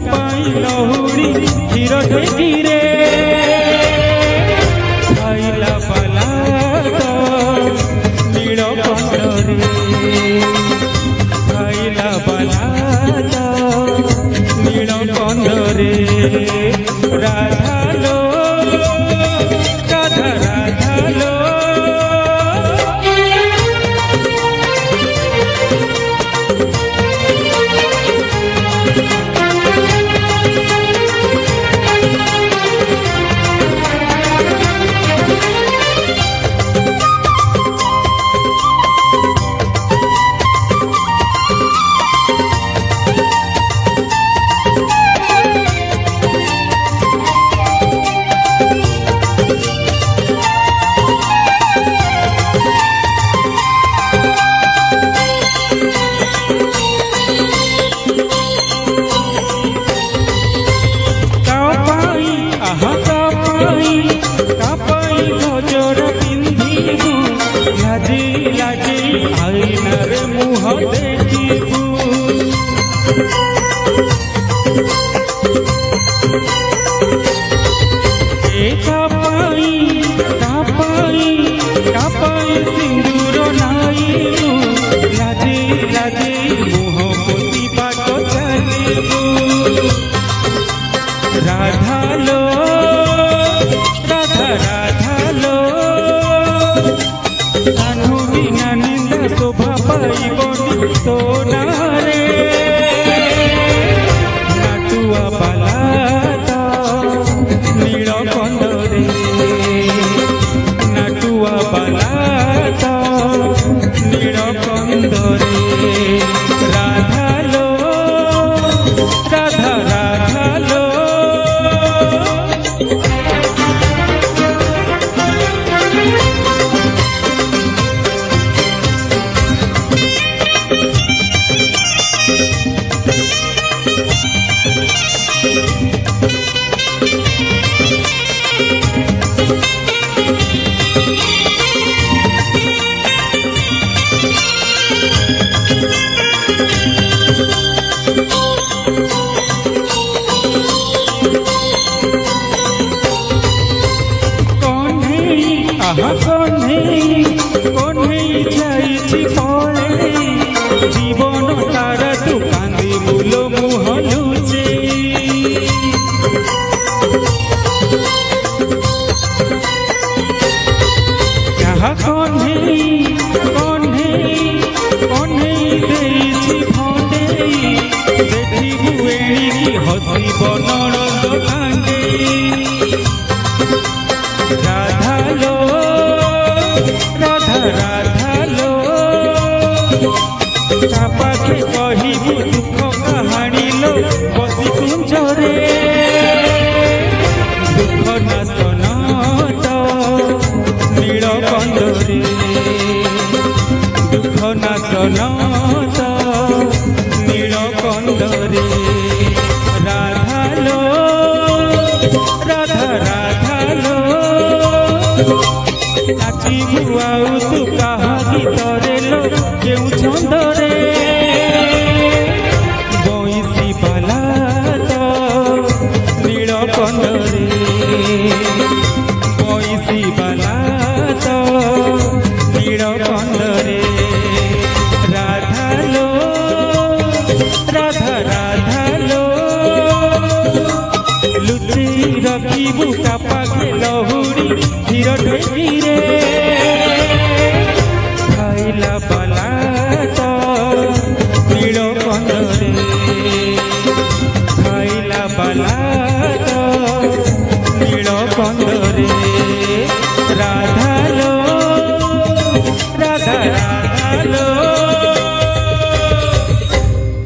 लहुड़ी क्षीर ढेकीरे खाइला पाला तो नील कंदरे खाइला पाला तो नील कंदरे राधा लो राधा राधा लो सिंदूर नाई लाजे लाजे मुहपति बाट चलू राधा लो राधा राधा लो कान्हू बिना निंदा शोभा पाइबनी तो नारे नाटुआ बाला नील कंदरे नाटुआ बाला नील कंदरे राधा लो राधा राधा लो कन्हई जाइछि पळे जीवन सारा तू कांदी मूल मुह लुचे क्या कन्हई कन्हई कन्हई देइछि भंडेई देखिबु एणिकी हसिब नणंद कांदेई राधा लो राधा राधा लो ता पाखे कहिबु दुख कहानी लो बसी कुंजरे दुख नाशन तो नील कंदरे दुख नाशन तो नील कंदरे राधा लो राधा राधा लो नाचिबु आउ तू कहा गीतरे लो केउ छंदरे बंसी बाला तो नील कंदरे बंसी बाला तो नील कंदरे राधा लो राधा राधा लो लुचि रखिबु ता पाखे लहुड़ी क्षीर ढेकीरे खाइला बाला तो नील બંધણે